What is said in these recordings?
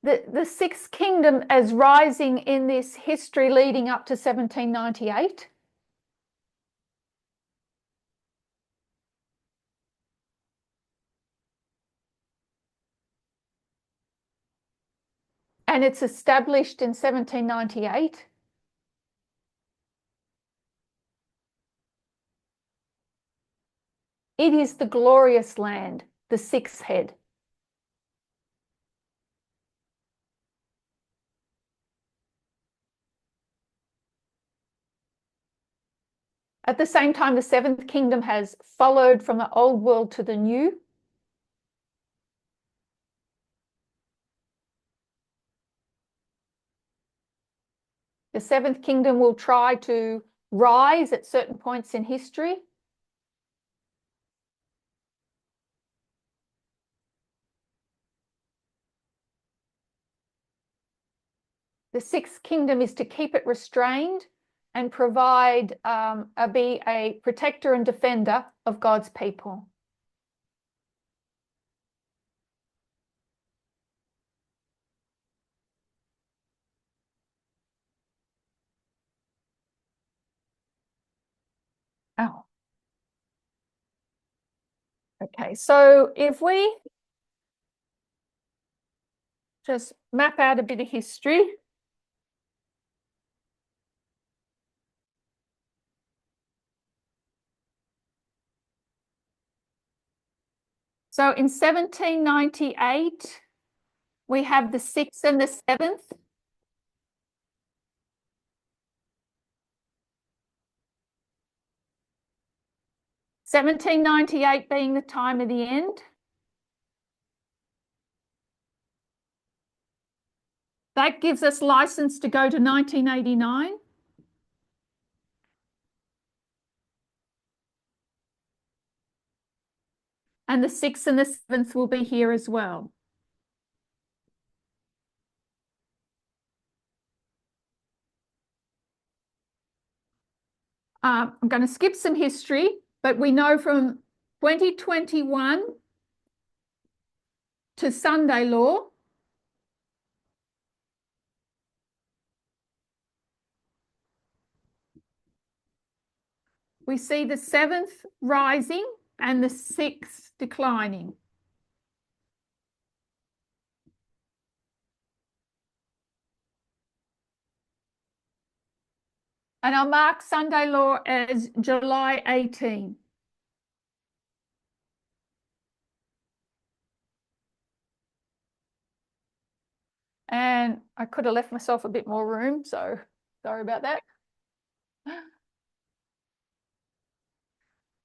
the sixth kingdom as rising in this history leading up to 1798. And it's established in 1798. It is the glorious land, the sixth head. At the same time, the seventh kingdom has followed from the old world to the new. The seventh kingdom will try to rise at certain points in history. The sixth kingdom is to keep it restrained and provide, be a protector and defender of God's people. Oh. Okay, so if we just map out a bit of history. So in 1798, we have the sixth and the seventh. (1798) being the time of the end. That gives us license to go to 1989. And the sixth and the seventh will be here as well. I'm going to skip some history, but we know from 2021 to Sunday law, we see the seventh rising and the sixth declining. And I'll mark Sunday law as July 18. And I could have left myself a bit more room, so sorry about that.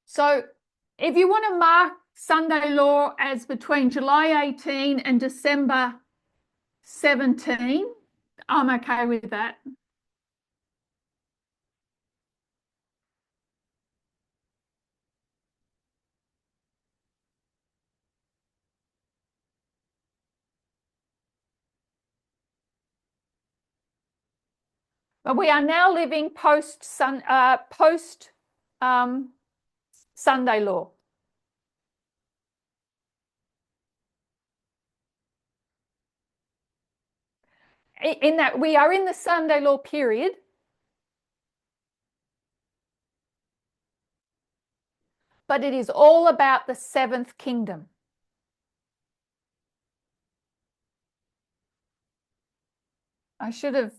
So if you want to mark Sunday law as between July 18 and December 17, I'm okay with that. But we are now living post Sunday law. In that we are in the Sunday law period, but it is all about the seventh kingdom. I should have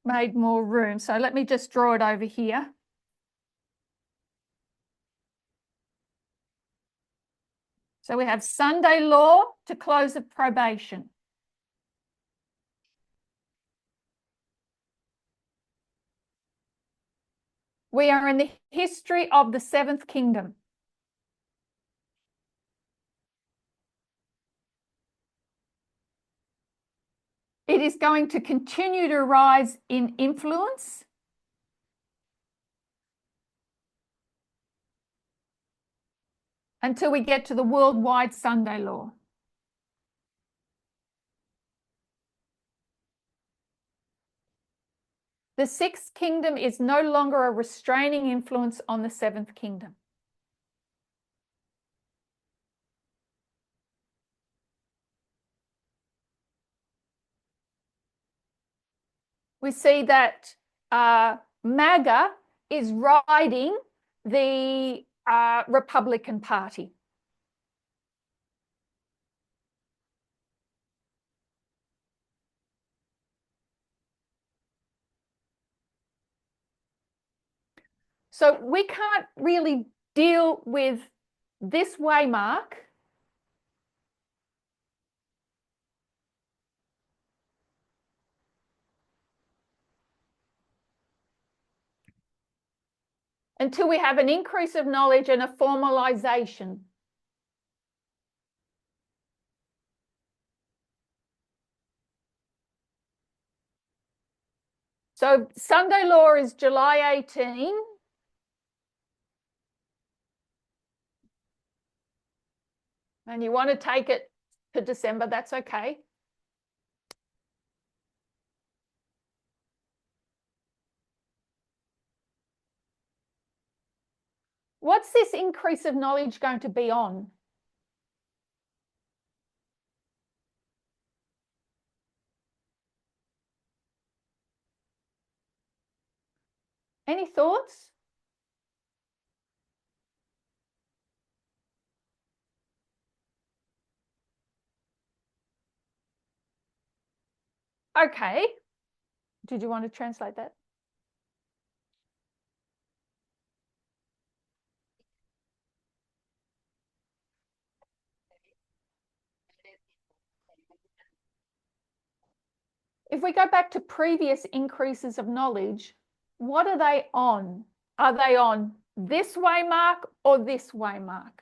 made more room, so let me just draw it over here. So we have Sunday law to close of probation. We are in the history of the seventh kingdom. It is going to continue to rise in influence. Until we get to the worldwide Sunday law. The sixth kingdom is no longer a restraining influence on the seventh kingdom. we see that MAGA is riding the Republican Party. So we can't really deal with this waymark until we have an increase of knowledge and a formalization. So Sunday law is July 18. And you want to take it to December, that's okay. What's this increase of knowledge going to be on? Any thoughts? Okay. Did you want to translate that? If we go back to previous increases of knowledge, what are they on? Are they on this waymark or this waymark?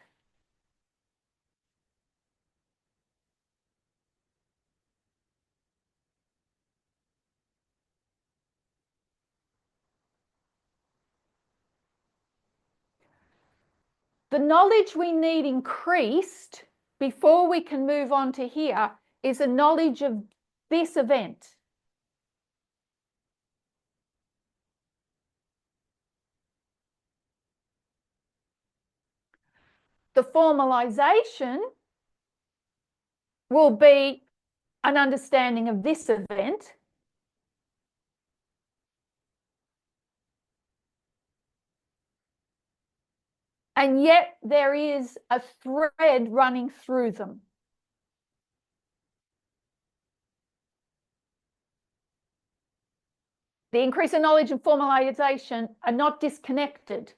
The knowledge we need increased before we can move on to here is a knowledge of this event. The formalization will be an understanding of this event. And yet there is a thread running through them. The increase in knowledge and formalization are not disconnected.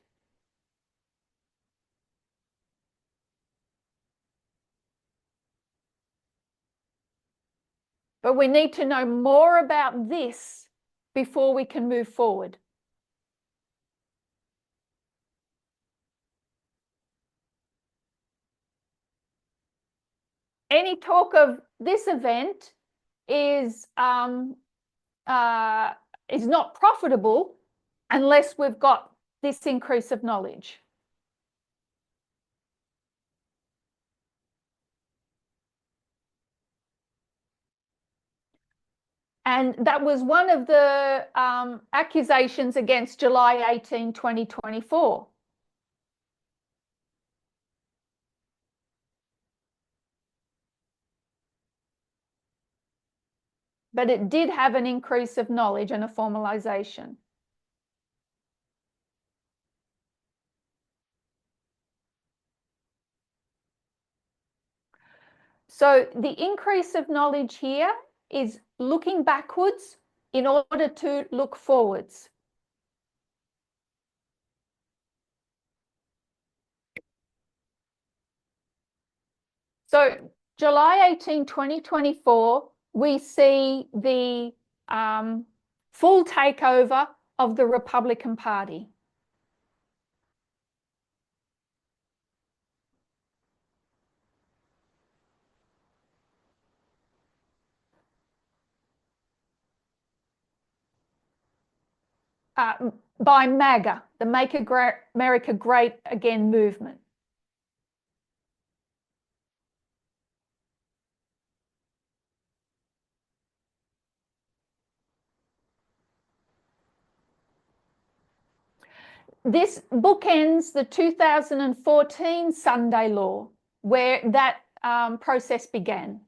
But we need to know more about this before we can move forward. Any talk of this event is not profitable unless we've got this increase of knowledge. And that was one of the accusations against July 18, 2024. But it did have an increase of knowledge and a formalization. So the increase of knowledge here is looking backwards in order to look forwards. So July 18, 2024, we see the full takeover of the Republican Party. By MAGA, the Make America Great Again movement. This bookends the 2014 Sunday law, where that process began.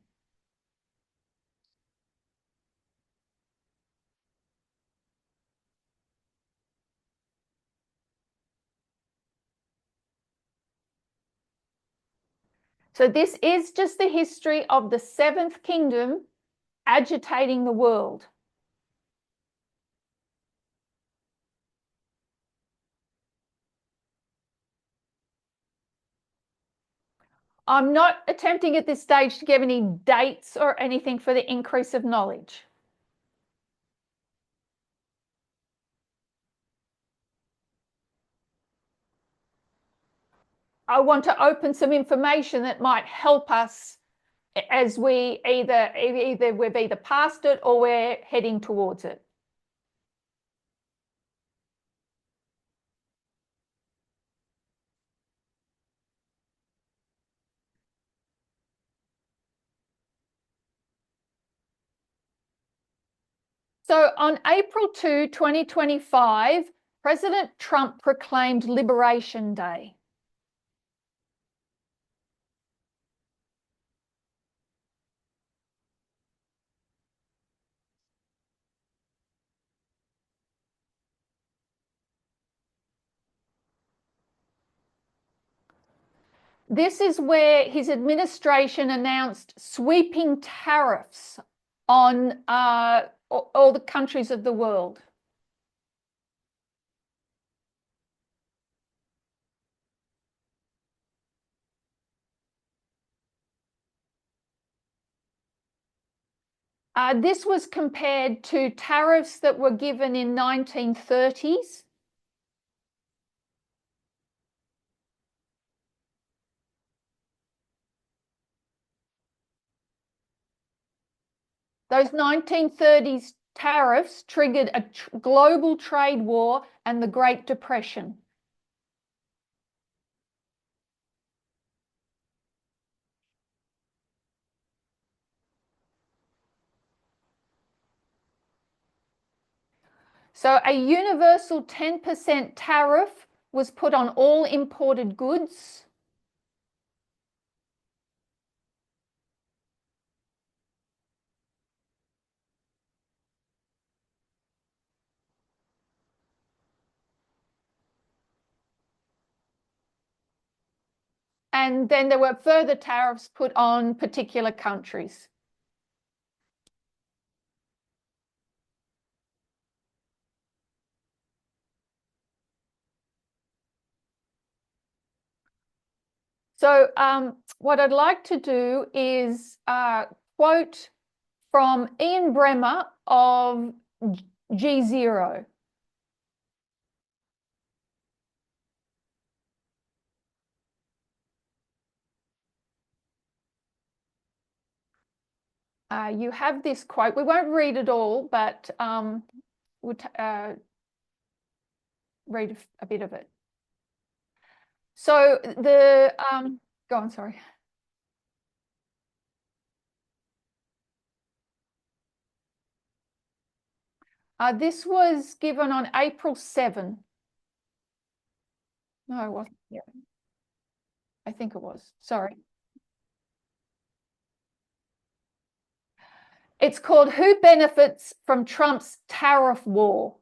So this is just the history of the Seventh Kingdom agitating the world. I'm not attempting at this stage to give any dates or anything for the increase of knowledge. I want to open some information that might help us as we we've either passed it or we're heading towards it. So on April 2, 2025, President Trump proclaimed Liberation Day. This is where his administration announced sweeping tariffs on all the countries of the world. This was compared to tariffs that were given in 1930s. Those 1930s tariffs triggered a global trade war and the Great Depression. So a universal 10% tariff was put on all imported goods. And then there were further tariffs put on particular countries. So what I'd like to do is quote from Ian Bremmer of G0. You have this quote. We won't read it all, but we'll read a bit of it. So go on, sorry. This was given on April 7. No, it wasn't. Yeah, I think it was. Sorry. It's called Who Benefits from Trump's Tariff War?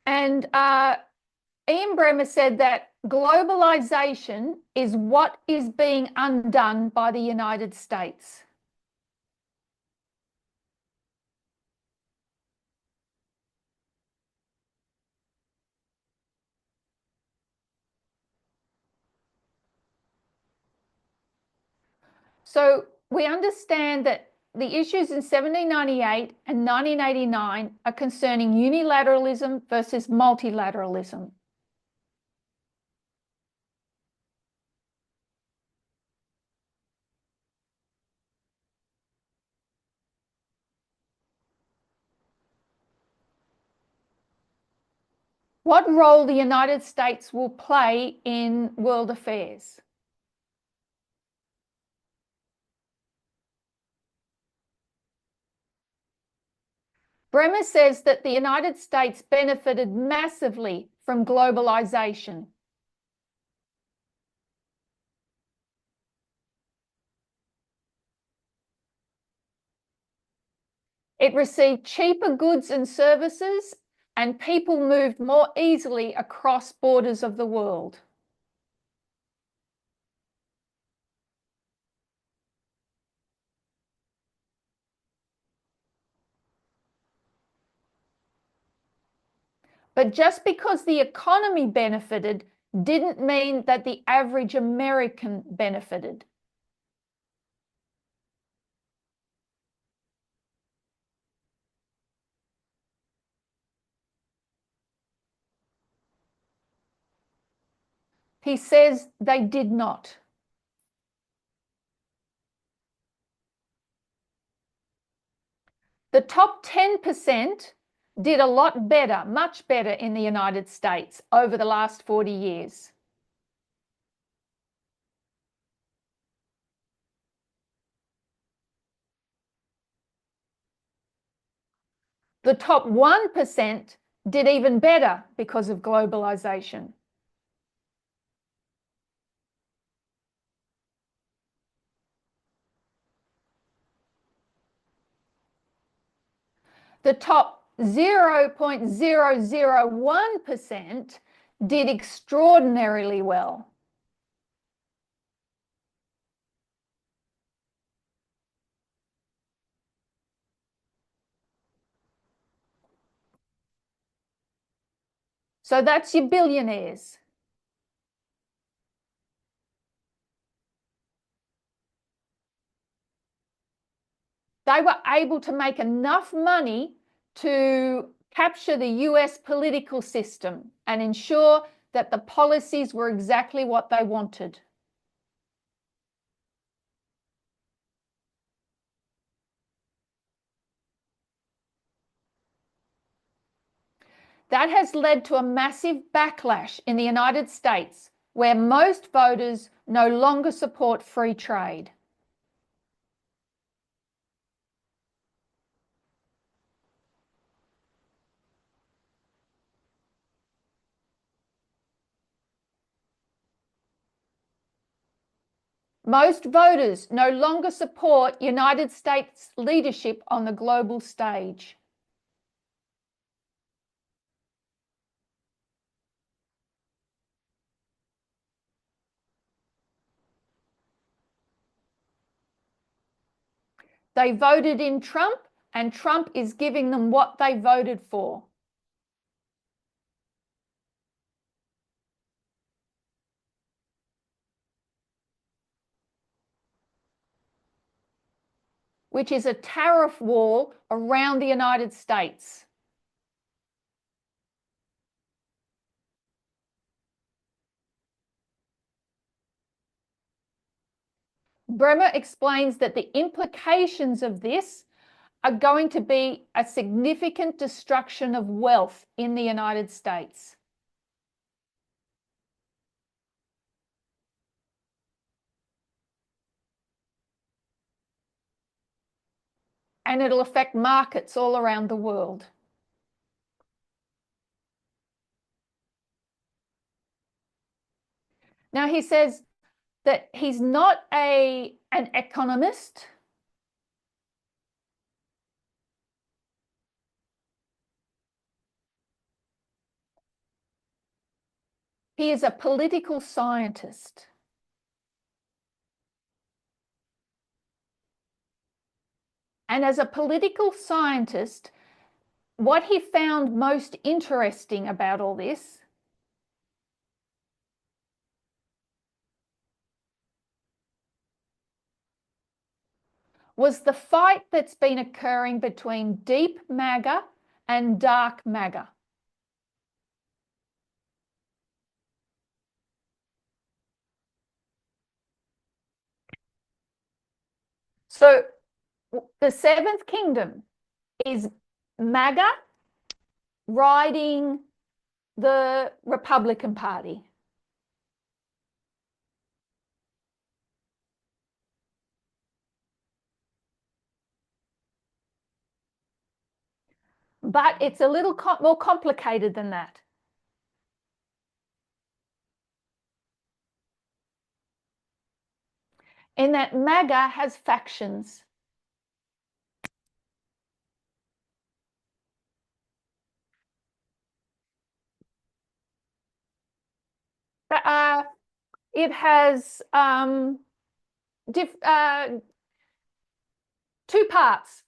And Ian Bremmer said that globalization is what is being undone by the United States. So we understand that the issues in 1798 and 1989 are concerning unilateralism versus multilateralism. What role the United States will play in world affairs? Bremer says that the United States benefited massively from globalization. It received cheaper goods and services, and people moved more easily across borders of the world. But just because the economy benefited didn't mean that the average American benefited. He says they did not. The top 10% did a lot better, much better in the United States over the last 40 years. The top 1% did even better because of globalization. The top 0.001% did extraordinarily well. So that's your billionaires. They were able to make enough money to capture the US political system and ensure that the policies were exactly what they wanted. That has led to a massive backlash in the United States, where most voters no longer support free trade. Most voters no longer support United States leadership on the global stage. They voted in Trump, and Trump is giving them what they voted for. Which is a tariff wall around the United States. Bremer explains that the implications of this are going to be a significant destruction of wealth in the United States. And it'll affect markets all around the world. Now, he says that he's not an economist. He is a political scientist. And as a political scientist, what he found most interesting about all this was the fight that's been occurring between deep MAGA and dark MAGA. So the Seventh Kingdom is MAGA riding the Republican Party. But it's a little more complicated than that. In that MAGA has factions. Uh, it has two parts.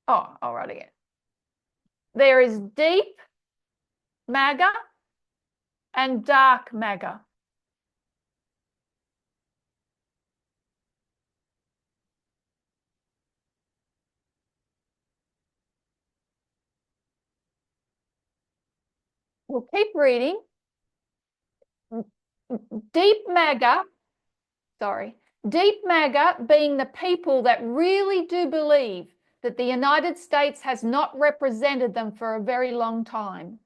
Oh, I'll write again. There is deep MAGA and dark MAGA. We'll keep reading. Deep MAGA, sorry, deep MAGA being the people that really do believe that the United States has not represented them for a very long time.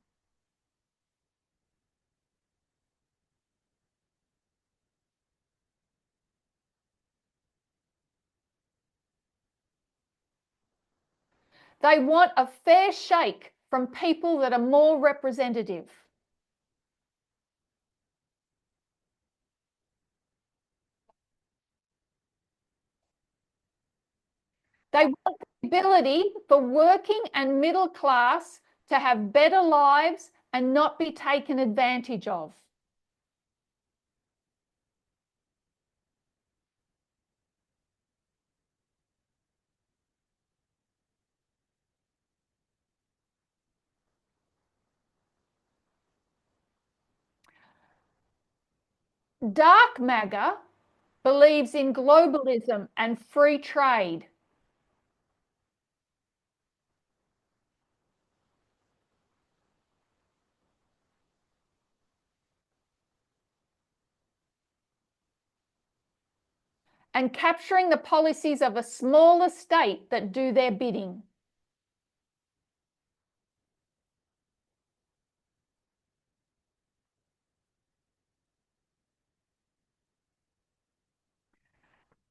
They want a fair shake from people that are more representative. They want the ability for working and middle class to have better lives and not be taken advantage of. Dark MAGA believes in globalism and free trade. And capturing the policies of a smaller state that do their bidding.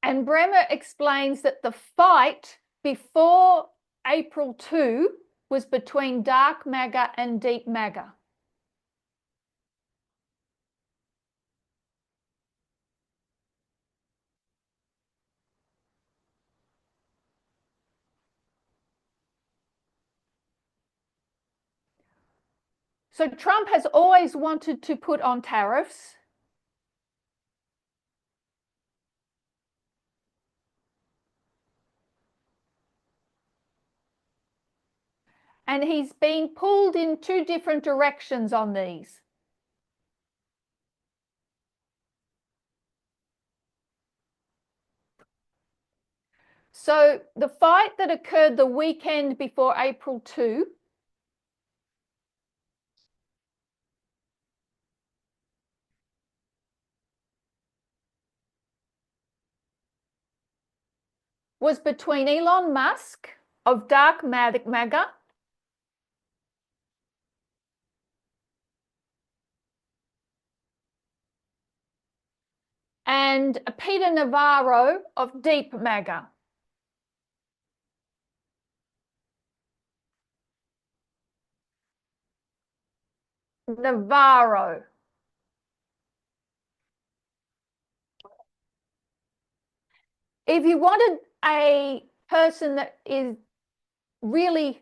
And Bremer explains that the fight before April 2 was between dark MAGA and deep MAGA. So Trump has always wanted to put on tariffs. And he's been pulled in two different directions on these. So the fight that occurred the weekend before April 2 was between Elon Musk of dark MAGA and Peter Navarro of deep MAGA. Navarro. If you wanted a person that is really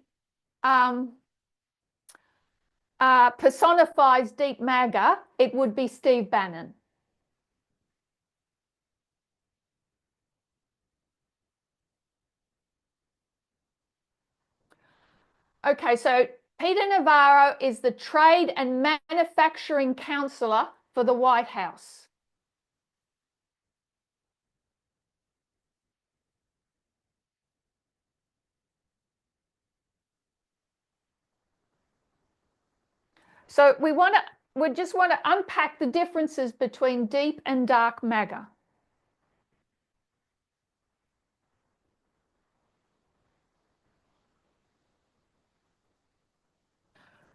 personifies deep MAGA, it would be Steve Bannon. Okay, so Peter Navarro is the Trade and Manufacturing Counselor for the White House. So we just want to unpack the differences between deep and dark MAGA.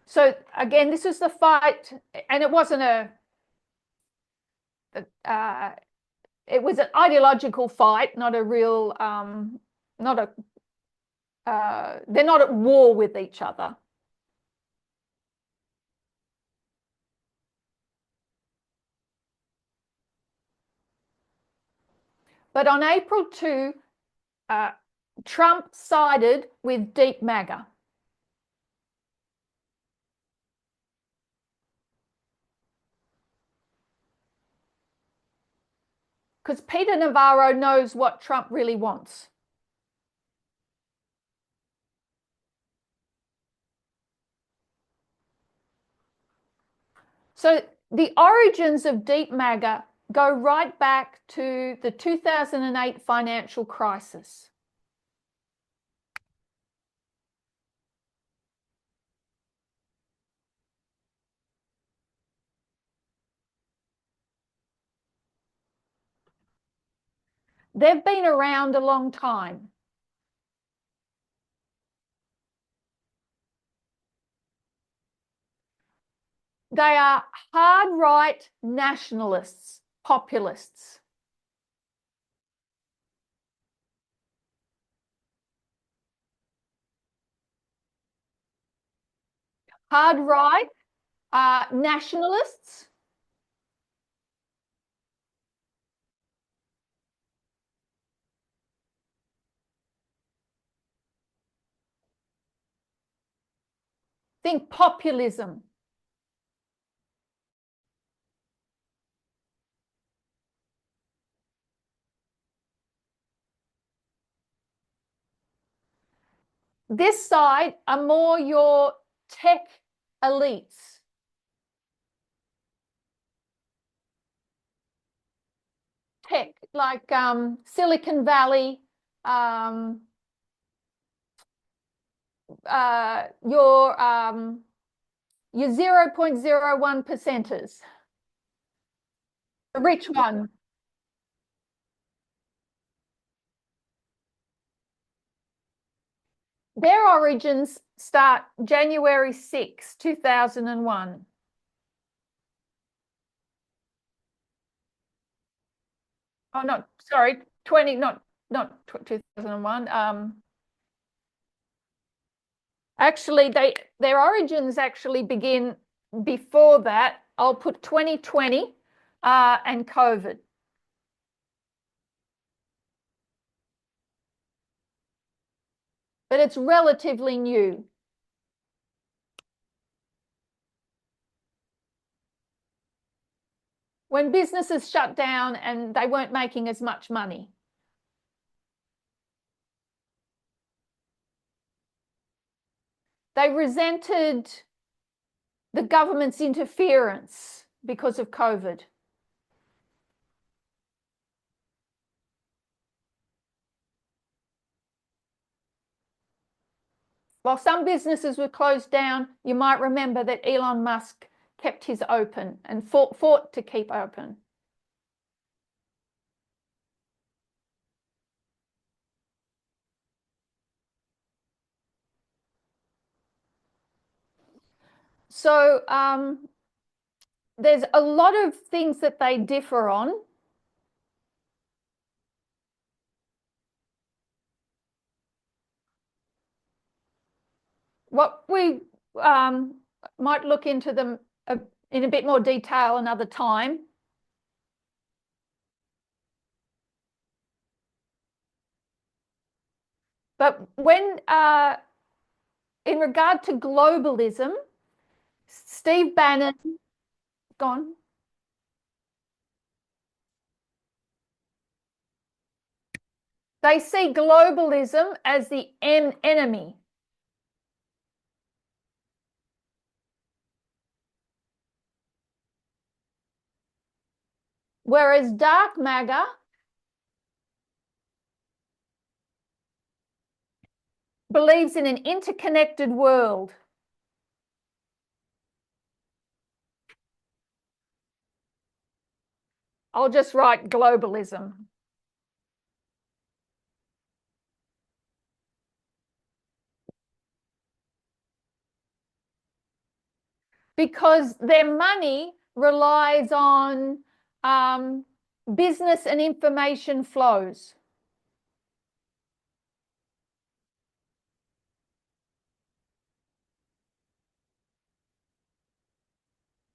So again, this is the fight, and it wasn't it was an ideological fight, not a real, they're not at war with each other. But on April 2, Trump sided with deep MAGA. because Peter Navarro knows what Trump really wants. So the origins of deep MAGA go right back to the 2008 financial crisis. They've been around a long time. They are hard right nationalists, populists. Hard right nationalists. Think populism. This side are more your tech elites. Tech, like Silicon Valley, your 0.01 percenters, the rich one. Their origins start January 6, 2001. Oh, not, sorry, 20, not 2001. Actually, their origins actually begin before that. I'll put 2020 and COVID. But it's relatively new. When businesses shut down and they weren't making as much money. They resented the government's interference because of COVID. While some businesses were closed down, you might remember that Elon Musk kept his open and fought to keep open. So there's a lot of things that they differ on. What we might look into them in a bit more detail another time. But when, in regard to globalism, Steve Bannon, gone. They see globalism as the enemy. Whereas dark MAGA believes in an interconnected world. I'll just write globalism. Because their money relies on business and information flows.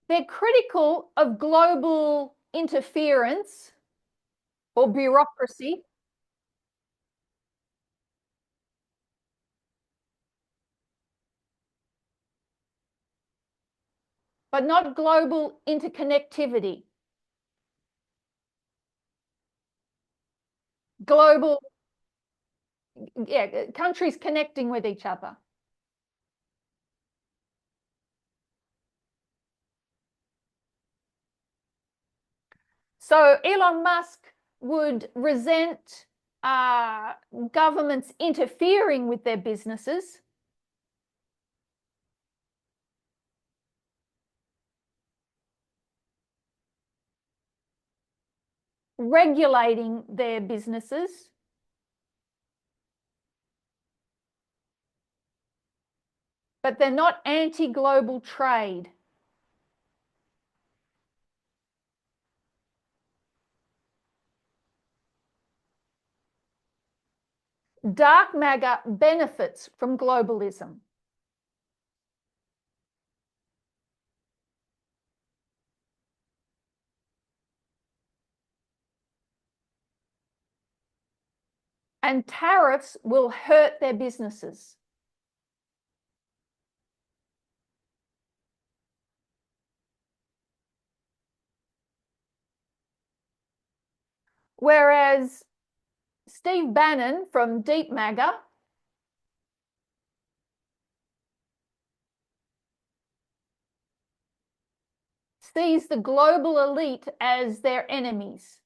They're critical of global interference or bureaucracy, but not global interconnectivity. global, yeah, countries connecting with each other. So Elon Musk would resent governments interfering with their businesses. Regulating their businesses. But they're not anti-global trade. Dark MAGA benefits from globalism. And tariffs will hurt their businesses. Whereas Steve Bannon from Deep MAGA sees the global elite as their enemies.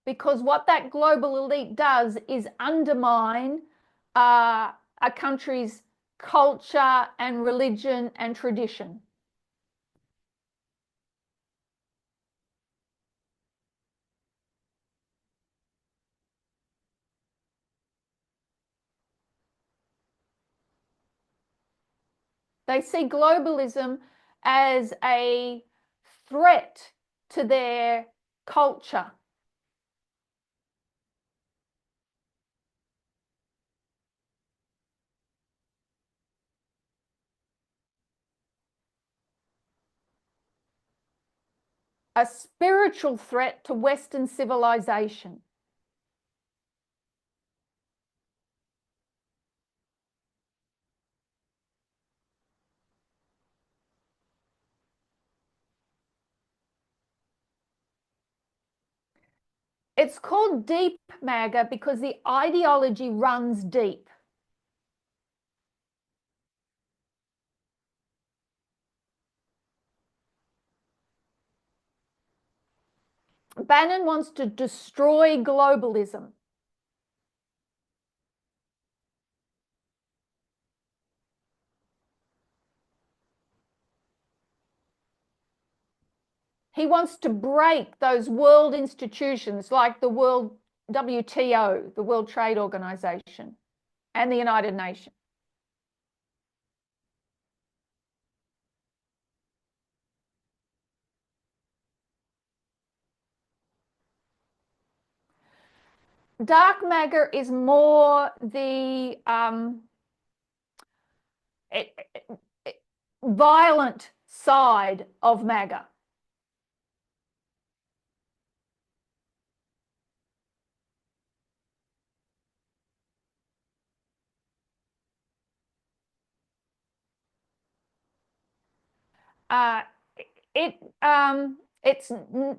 Because what that global elite does is undermine a country's culture and religion and tradition. They see globalism as a threat to their culture. A spiritual threat to Western civilization. It's called Deep MAGA because the ideology runs deep. Bannon wants to destroy globalism. He wants to break those world institutions like the World WTO, the World Trade Organization, and the United Nations. Dark MAGA is more the violent side of MAGA. It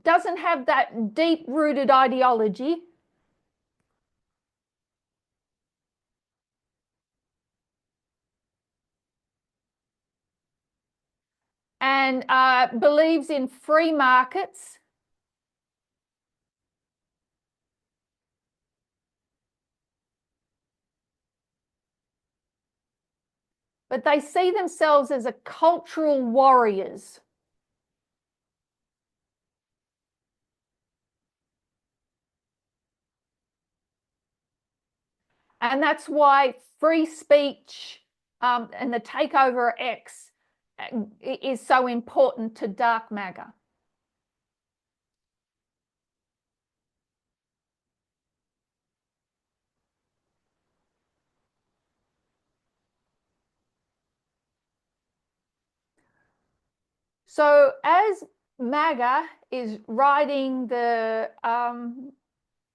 doesn't have that deep-rooted ideology. And believes in free markets. But they see themselves as a cultural warriors. And that's why free speech and the takeover of X is so important to Dark MAGA. So as MAGA is riding the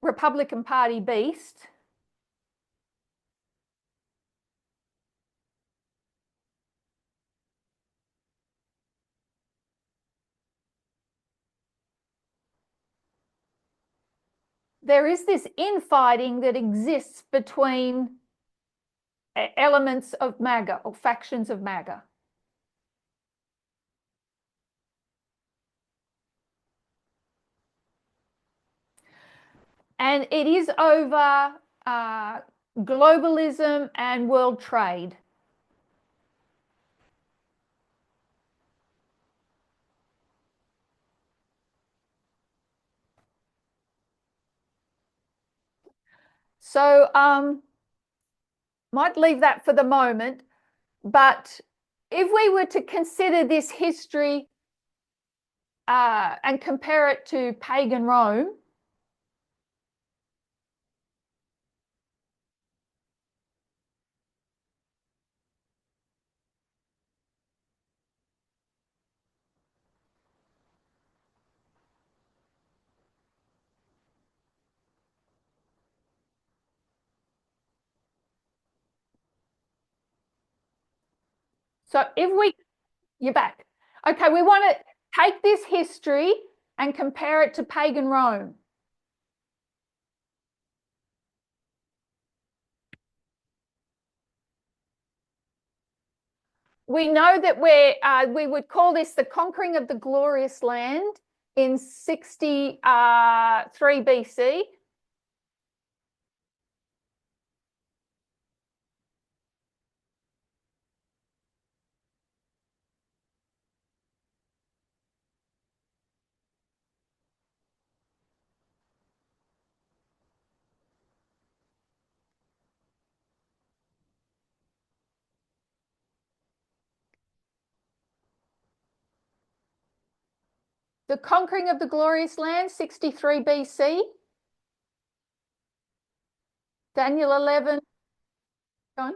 Republican Party beast, there is this infighting that exists between elements of MAGA or factions of MAGA. And it is over globalism and world trade. So might leave that for the moment, but if we were to consider this history and compare it to pagan Rome, so if we, you're back. Okay, we want to take this history and compare it to pagan Rome. We know that we would call this the conquering of the glorious land in 63 BC. The conquering of the glorious land, 63 BC. Daniel 11. Go on.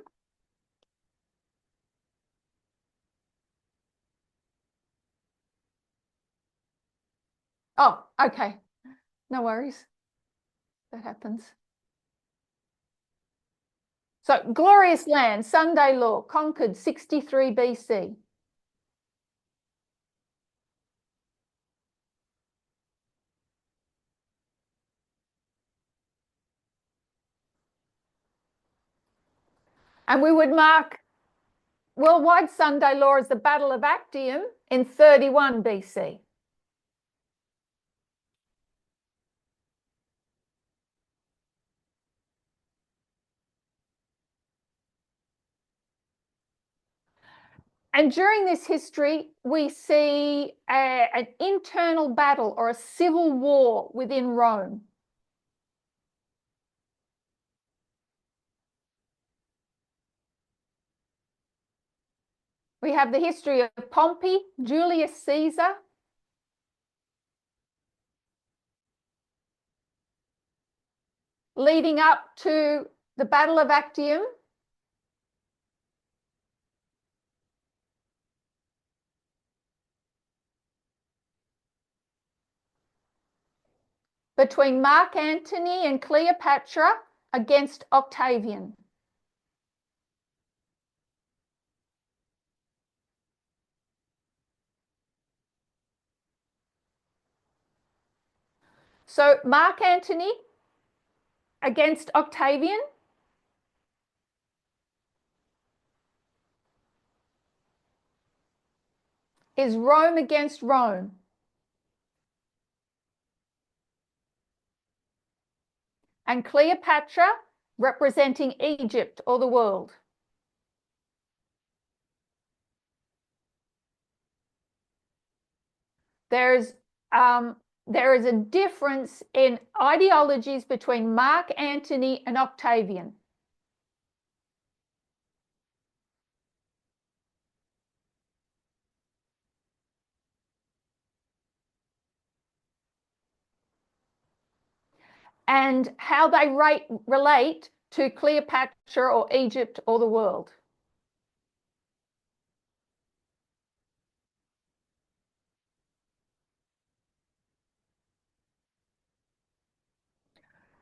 Oh, okay. No worries. That happens. So, glorious land, Sunday law, conquered 63 BC. And we would mark worldwide Sunday law as the Battle of Actium in 31 BC. And during this history, we see an internal battle or a civil war within Rome. We have the history of Pompey, Julius Caesar, leading up to the Battle of Actium. Between Mark Antony and Cleopatra against Octavian. So Mark Antony against Octavian is Rome against Rome. And Cleopatra representing Egypt or the world. There is a difference in ideologies between Mark Antony and Octavian. And how they relate to Cleopatra or Egypt or the world.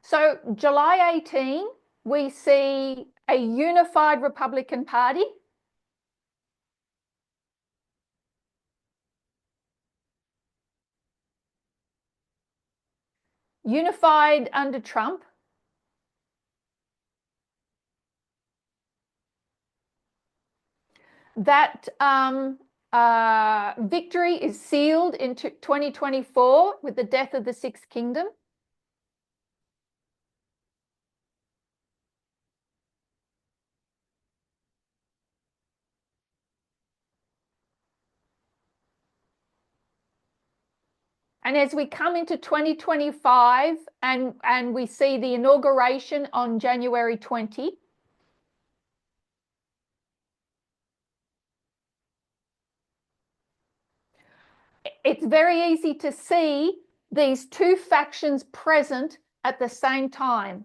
So July 18, we see a unified Republican Party. unified under Trump. That victory is sealed into 2024 with the death of the Sixth Kingdom. And as we come into 2025 and we see the inauguration on January 20, it's very easy to see these two factions present at the same time.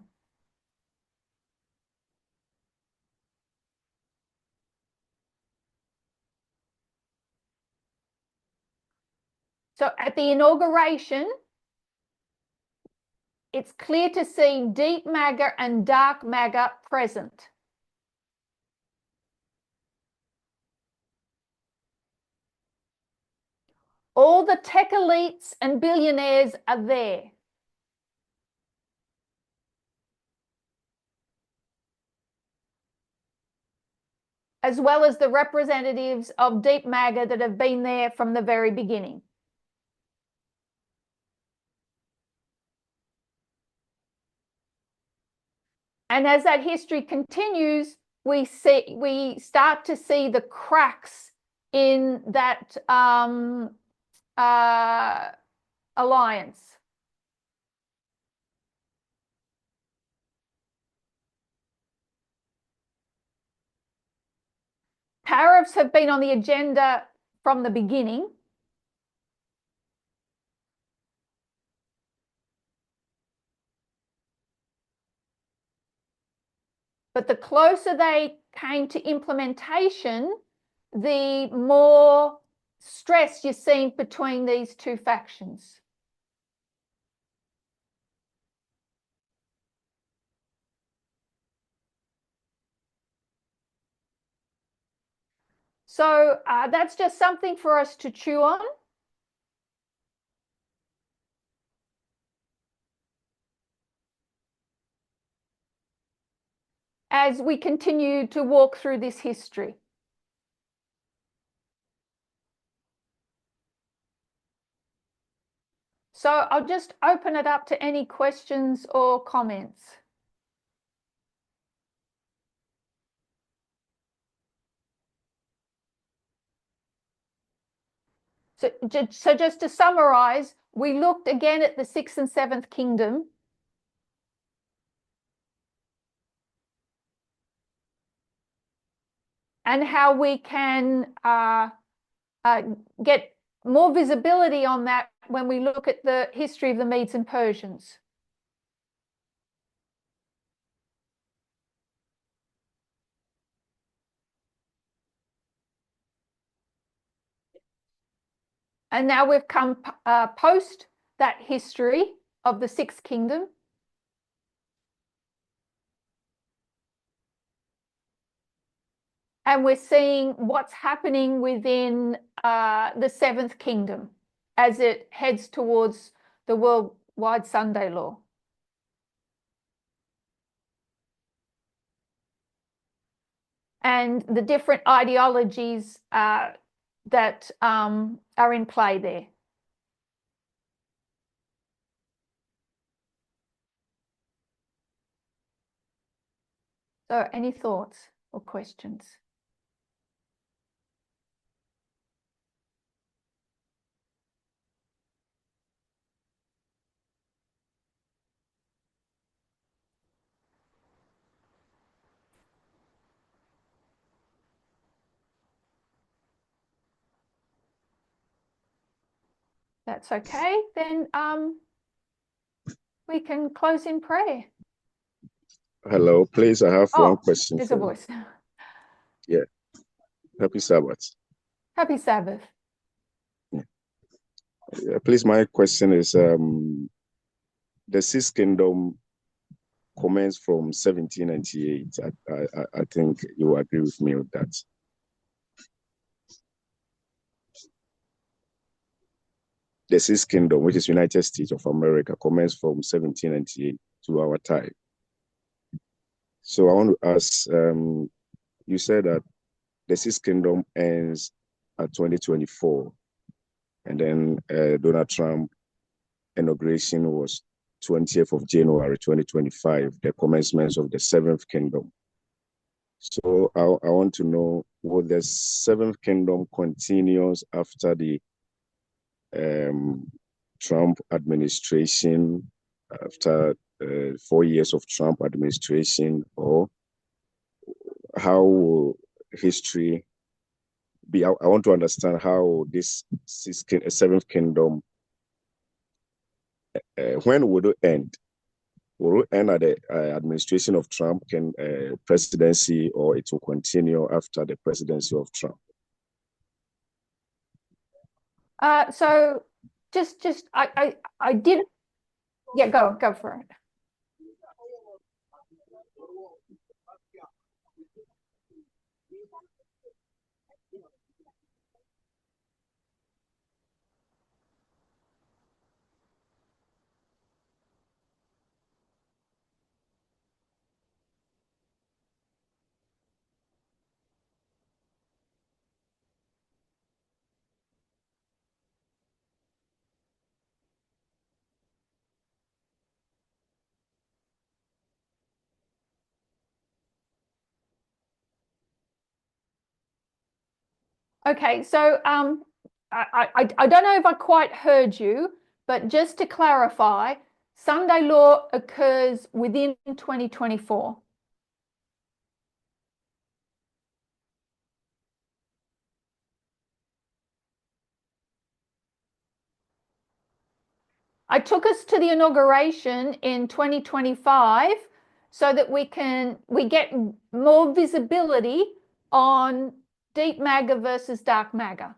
So at the inauguration, it's clear to see deep MAGA and dark MAGA present. All the tech elites and billionaires are there. As well as the representatives of deep MAGA that have been there from the very beginning. And as that history continues, we start to see the cracks in that alliance. Tariffs have been on the agenda from the beginning. But the closer they came to implementation, the more stress you're seeing between these two factions. So that's just something for us to chew on. As we continue to walk through this history. So I'll just open it up to any questions or comments. So just to summarize, we looked again at the 6th and 7th kingdom. And how we can get more visibility on that when we look at the history of the Medes and Persians. And now we've come post that history of the 6th kingdom. And we're seeing what's happening within the 7th kingdom as it heads towards the worldwide Sunday law. And the different ideologies that are in play there. So any thoughts or questions? That's okay. Then we can close in prayer. Hello, please. I have one question. There's a voice. Yeah. Happy Sabbath. Happy Sabbath. Yeah, please, my question is, the Sixth Kingdom commenced from 1798. I think you agree with me with that. the Sixth Kingdom, which is United States of America, commenced from 1798 to our time. So I want to ask, you said that the Sixth Kingdom ends at 2024, and then Donald Trump inauguration was 20th of January 2025, the commencement of the Seventh Kingdom. So I want to know, will the Seventh Kingdom continues after the Trump administration, after 4 years of Trump administration, or how will history be? I want to understand how this Seventh Kingdom, when would it end? Will it end at the administration of Trump presidency, or it will continue after the presidency of Trump? So I did, yeah, go for it. Okay, so I don't know if I quite heard you, but just to clarify, Sunday law occurs within 2024. I took us to the inauguration in 2025 so that we get more visibility on deep MAGA versus dark MAGA.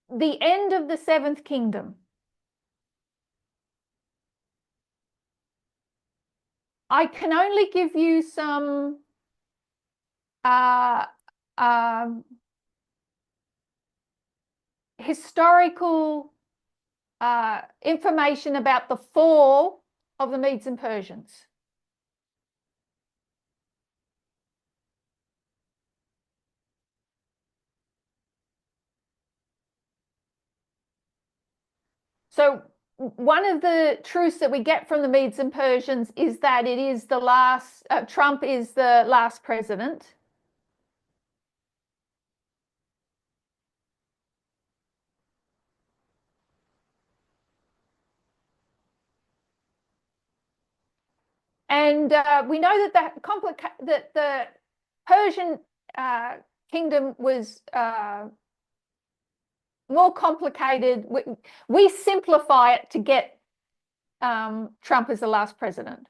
The end of the Seventh Kingdom. I can only give you some historical information about the fall of the Medes and Persians. So one of the truths that we get from the Medes and Persians is that it is the last, Trump is the last president. And we know that the Persian kingdom was more complicated. We simplify it to get Trump as the last president.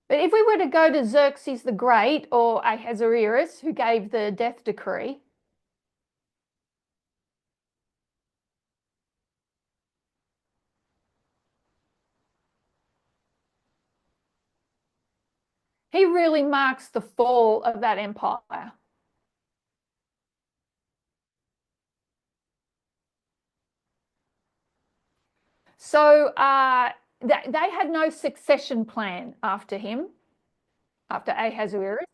But if we were to go to Xerxes the Great or Ahasuerus, who gave the death decree, he really marks the fall of that empire. So they had no succession plan after him, after Ahasuerus.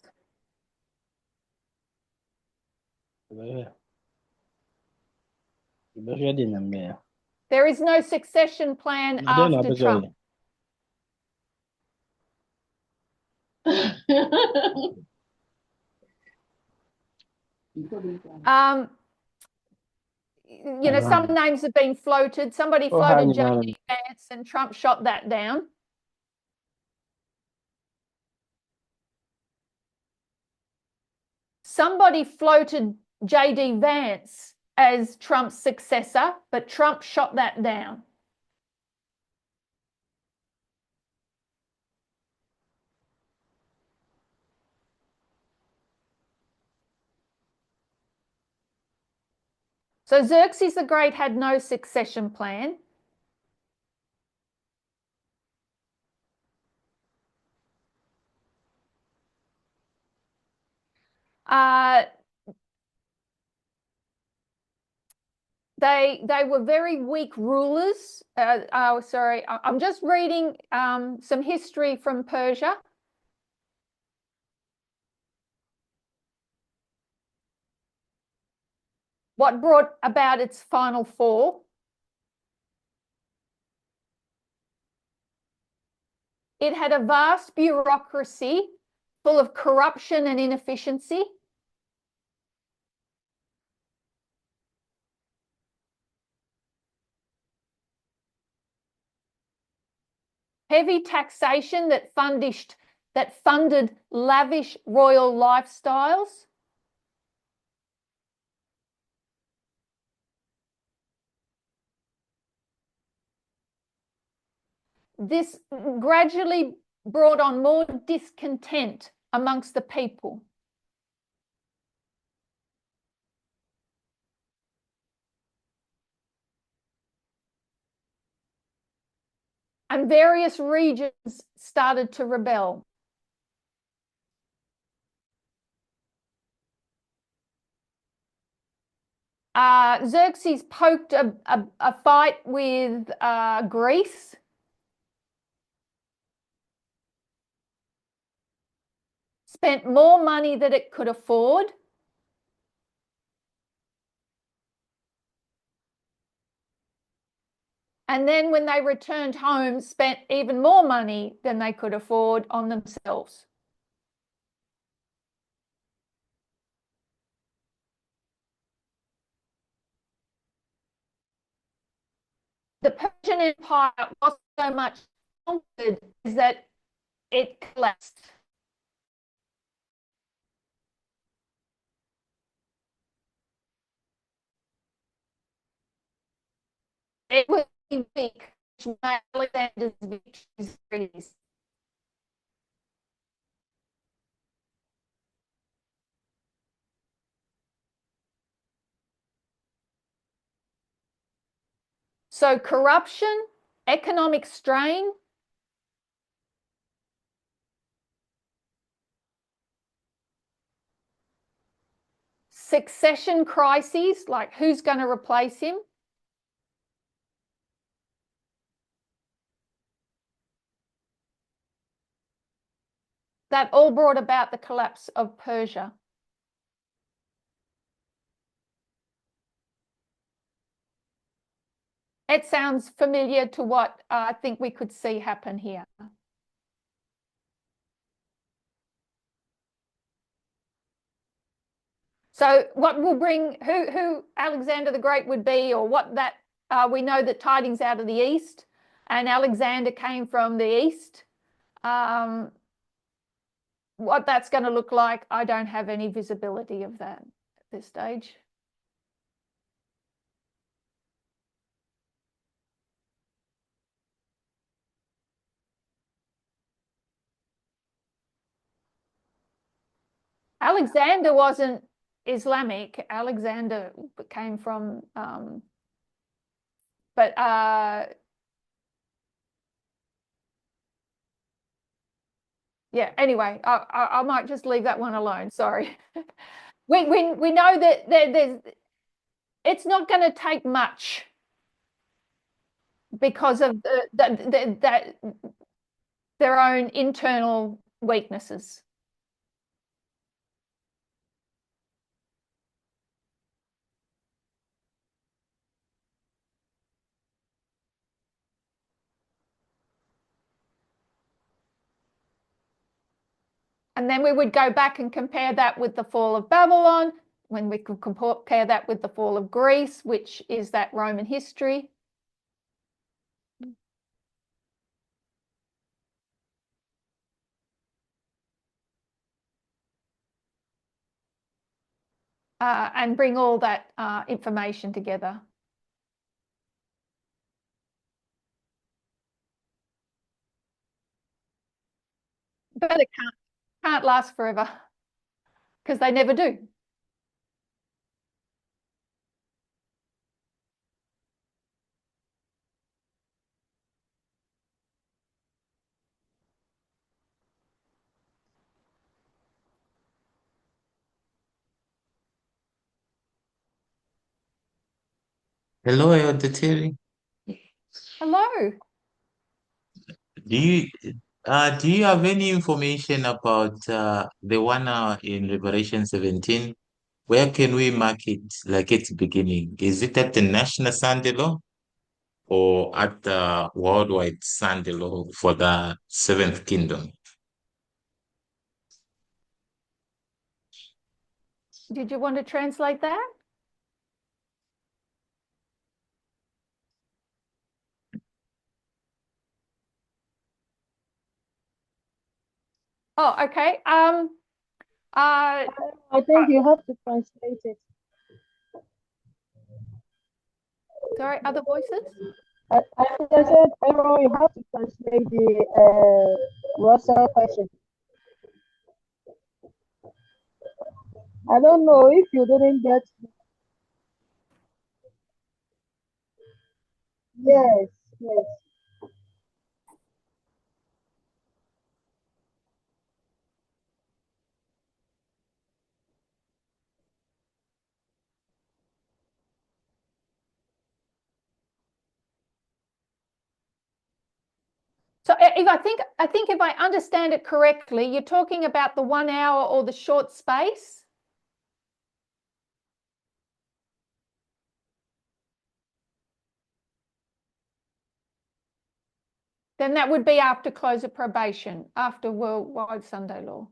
There is no succession plan after Trump. You know, some names have been floated. Somebody floated J.D. Vance, and Trump shot that down. Somebody floated J.D. Vance, as Trump's successor, but Trump shot that down. So Xerxes the Great had no succession plan. They were very weak rulers. Sorry, I'm just reading some history from Persia. What brought about its final fall? It had a vast bureaucracy full of corruption and inefficiency. Heavy taxation that funded lavish royal lifestyles. This gradually brought on more discontent amongst the people. And various regions started to rebel. Xerxes poked a fight with Greece. Spent more money than it could afford. And then when they returned home, spent even more money than they could afford on themselves. The Persian Empire was so much conquered that it collapsed. It was weak, which made Alexander's victories. So corruption, economic strain, succession crises, like who's going to replace him, that all brought about the collapse of Persia. It sounds familiar to what I think we could see happen here. So what will bring, who Alexander the Great would be, or what that, we know that tidings out of the east, and Alexander came from the east. What that's going to look like, I don't have any visibility of that at this stage. Alexander wasn't Islamic. Alexander came from, yeah, anyway, I might just leave that one alone. Sorry. we know that there's, it's not going to take much because of their own internal weaknesses. And then we would go back and compare that with the fall of Babylon, when we could compare that with the fall of Greece, which is that Roman history. and bring all that information together. But it can't last forever because they never do. Hello, Elder Terrie. Hello. Do you do you have any information about the 1 hour in Revelation 17? Where can we mark it like at the beginning? Is it at the National Sunday Law or at the Worldwide Sunday Law for the Seventh Kingdom? Did you want to translate that? Oh, okay. I think you have to translate it. Sorry, other voices? As I said, Errol, you have to translate the Russell question. I don't know if you didn't get. Yes, yes. So if I think if I understand it correctly, you're talking about the 1 hour or the short space. Then that would be after close of probation, after Worldwide Sunday Law.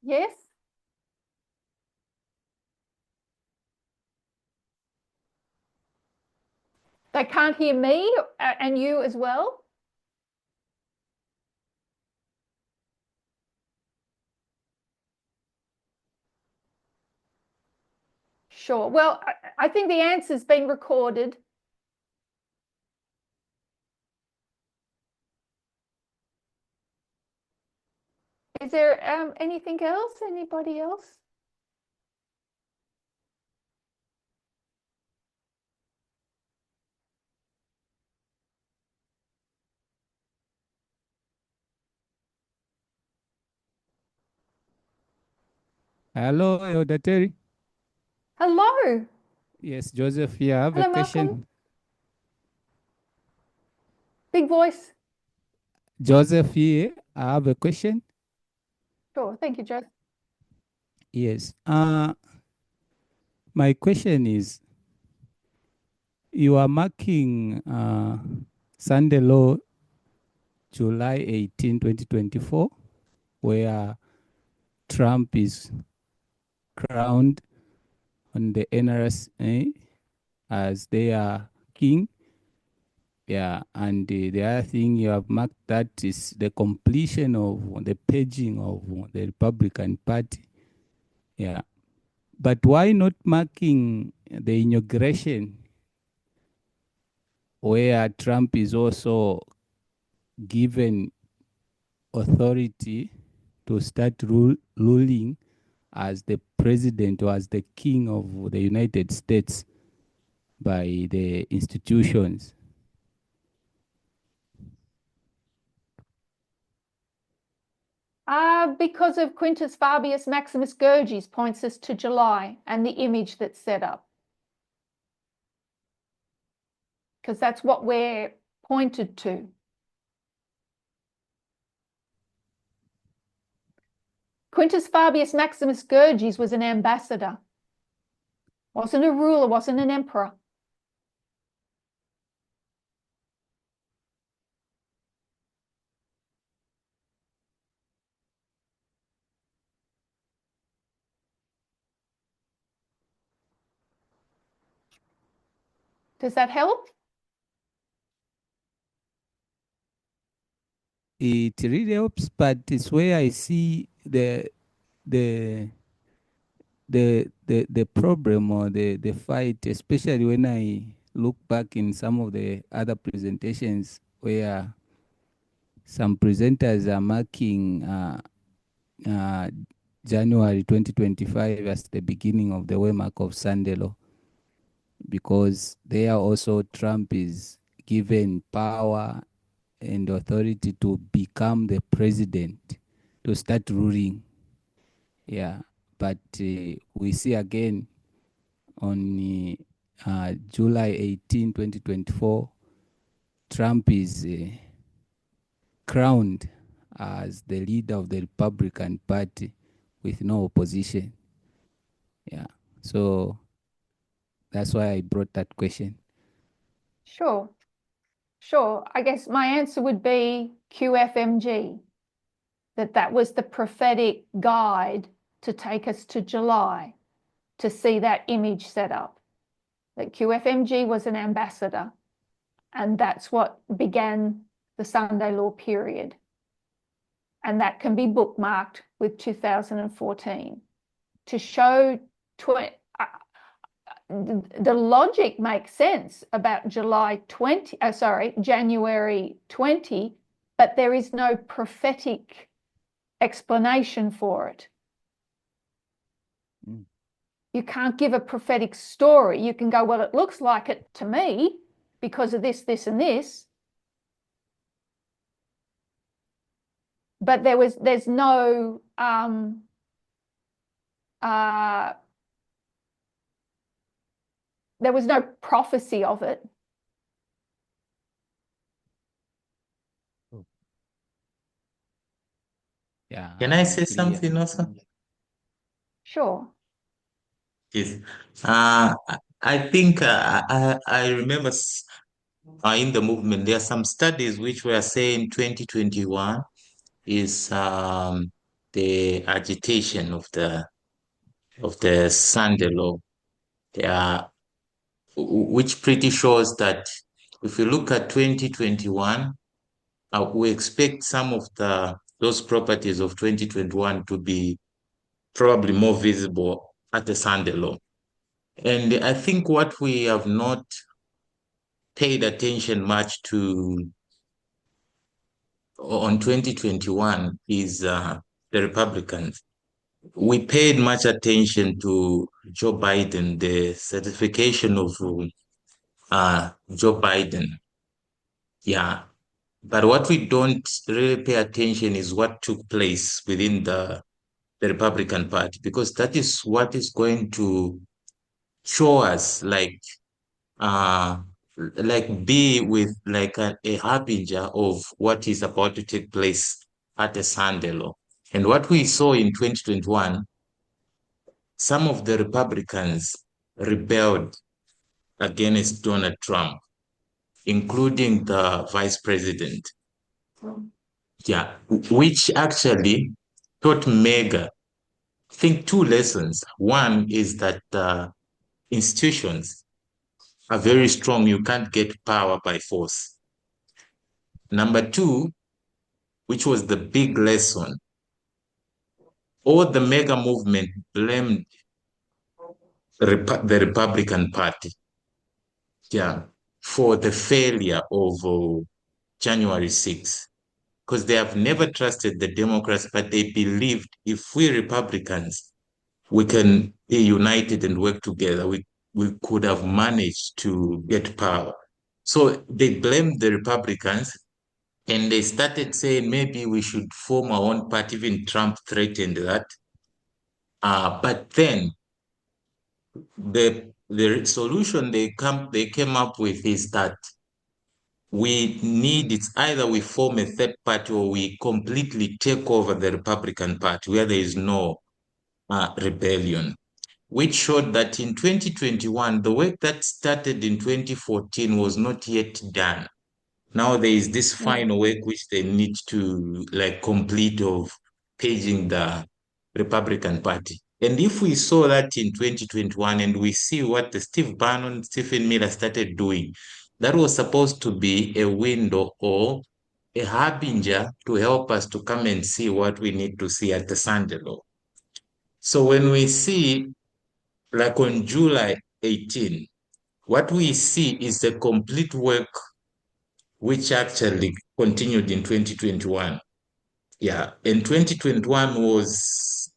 Yes? They can't hear me and you as well? Sure. Well, I think the answer's been recorded. Is there anything else? Anybody else? Hello, Elder Terrie. Hello. Yes, Joseph here. I have Hello, a question. Malcolm. Big voice. Joseph here. I have a question. Sure. Thank you, Joe. Yes. My question is, you are marking Sunday Law July 18, 2024, where Trump is crowned on the NRSA as their king. Yeah, and the other thing you have marked that is the completion of the purging of the Republican Party. Yeah, but why not marking the inauguration where Trump is also given authority to start ruling as the president or as the king of the United States by the institutions? Because of Quintus Fabius Maximus Gurgis points us to July and the image that's set up. because that's what we're pointed to. Quintus Fabius Maximus Gurges was an ambassador. Wasn't a ruler, wasn't an emperor. Does that help? It really helps, but it's where I see the problem or the fight, especially when I look back in some of the other presentations where some presenters are marking January 2025 as the beginning of the waymark of Sunday law, because there also Trump is given power and authority to become the president, to start ruling. Yeah, but we see again on July 18, 2024, Trump is crowned as the leader of the Republican Party with no opposition. Yeah, so that's why I brought that question. Sure. Sure. I guess my answer would be QFMG, that was the prophetic guide to take us to July, to see that image set up, that QFMG was an ambassador, and that's what began the Sunday law period. And that can be bookmarked with 2014 to show the logic makes sense about January 20, but there is no prophetic explanation for it. You can't give a prophetic story. You can go, well, it looks like it to me because of this, this, and this. But there's no there was no prophecy of it. Yeah. Can I say something also? Sure. Yes. I think I remember in the movement, there are some studies which were saying 2021 is the agitation of the Sunday law. Yeah, which pretty shows that if you look at 2021, we expect some of those properties of 2021 to be probably more visible at the Sunday law. And I think what we have not paid attention much to on 2021 is the Republicans. We paid much attention to Joe Biden, the certification of Joe Biden. Yeah. But what we don't really pay attention is what took place within the Republican Party, because that is what is going to show us be with like a harbinger of what is about to take place at the Sunday law. And what we saw in 2021, some of the Republicans rebelled against Donald Trump, including the vice president. Yeah, which actually taught MAGA, I think, two lessons. One is that institutions are very strong. You can't get power by force. Number two, which was the big lesson, all the MAGA movement blamed the Republican Party, yeah, for the failure of January 6th, because they have never trusted the Democrats, but they believed if we Republicans, we can be united and work together, we could have managed to get power. So they blamed the Republicans, and they started saying maybe we should form our own party. Even Trump threatened that. But then the solution they came up with is that we need, it's either we form a third party or we completely take over the Republican Party where there is no rebellion, which showed that in 2021, the work that started in 2014 was not yet done. Now there is this final work which they need to like complete of paging the Republican Party. And if we saw that in 2021 and we see what the Steve Bannon, Stephen Miller started doing, that was supposed to be a window or a harbinger to help us to come and see what we need to see at the Sunday law. So when we see, like on July 18, what we see is the complete work which actually continued in 2021. Yeah, and 2021 was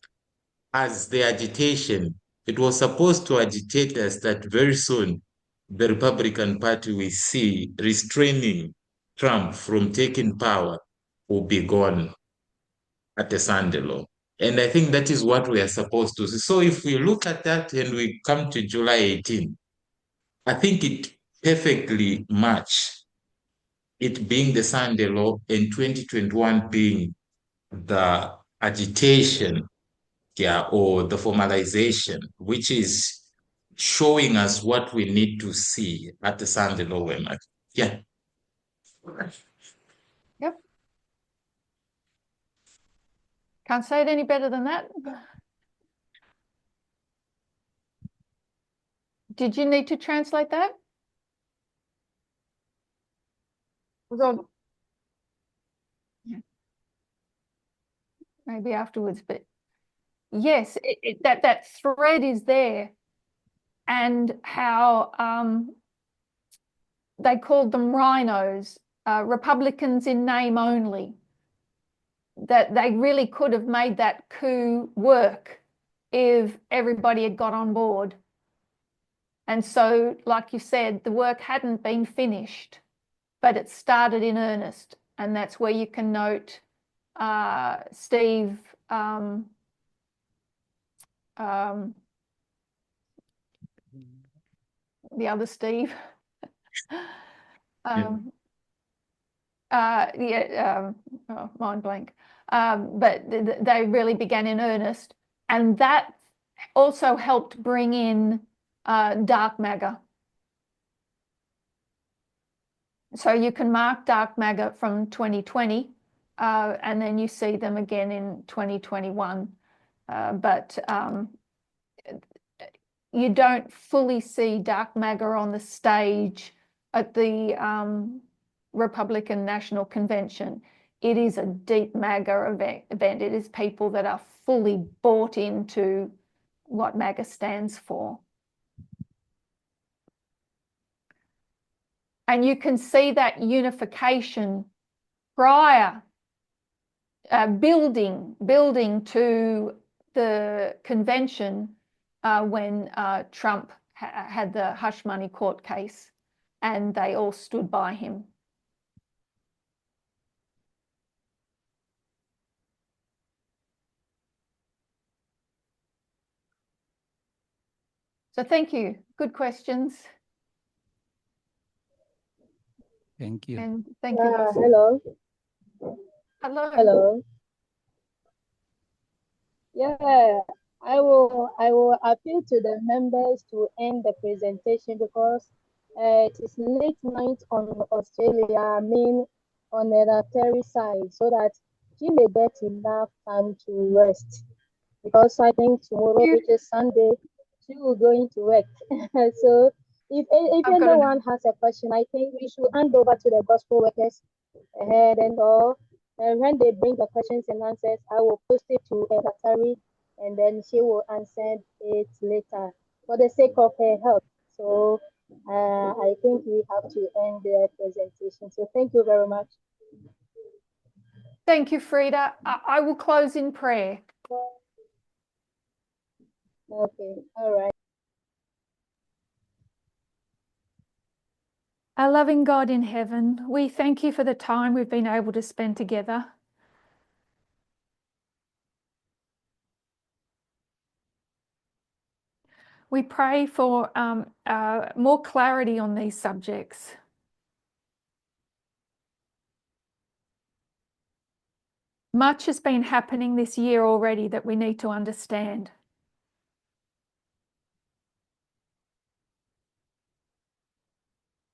as the agitation. It was supposed to agitate us that very soon the Republican Party we see restraining Trump from taking power will be gone at the Sunday law. And I think that is what we are supposed to see. So if we look at that and we come to July 18, I think it perfectly match it being the Sunday law and 2021 being the agitation, yeah, or the formalization, which is showing us what we need to see at the Sunday law. Yeah. Yep. Can't say it any better than that. Did you need to translate that? Was on. Yeah. Maybe afterwards, but yes, that thread is there, and how they called them rhinos, Republicans in name only, that they really could have made that coup work if everybody had got on board. And so, like you said, the work hadn't been finished, but it started in earnest. And that's where you can note Steve, the other Steve, mind blank. But they really began in earnest. And that also helped bring in dark MAGA. So you can mark dark MAGA from 2020, and then you see them again in 2021. But you don't fully see dark MAGA on the stage at the Republican National Convention. It is a deep MAGA event. It is people that are fully bought into what MAGA stands for. And you can see that unification prior, building to the convention when Trump had the hush money court case, and they all stood by him. So thank you. Good questions. Thank you. And thank you. Hello. Hello. Hello. Yeah, I will appeal to the members to end the presentation because it is late night on Australia, I mean on the Terrie side, so that she may get enough time to rest. Because I think tomorrow, which is Sunday, she will go into work. So if anyone has a question, I think we should hand over to the gospel workers ahead and all. And when they bring the questions and answers, I will post it to Terrie, and then she will answer it later for the sake of her health. So I think we have to end the presentation. So thank you very much. Thank you, Frida. I will close in prayer. Okay, all right. Our loving God in heaven, we thank you for the time we've been able to spend together. We pray for more clarity on these subjects. Much has been happening this year already that we need to understand.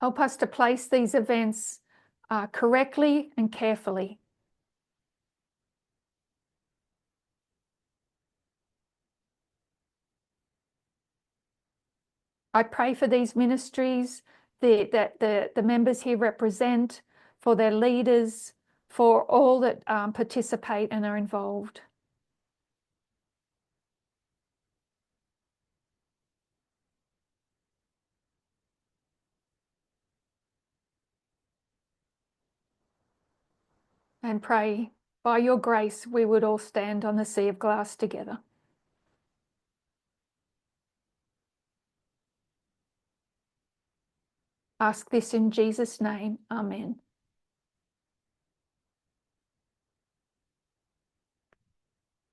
Help us to place these events correctly and carefully. I pray for these ministries that the members here represent, for their leaders, for all that participate and are involved. And pray, by your grace, we would all stand on the sea of glass together. Ask this in Jesus' name. Amen.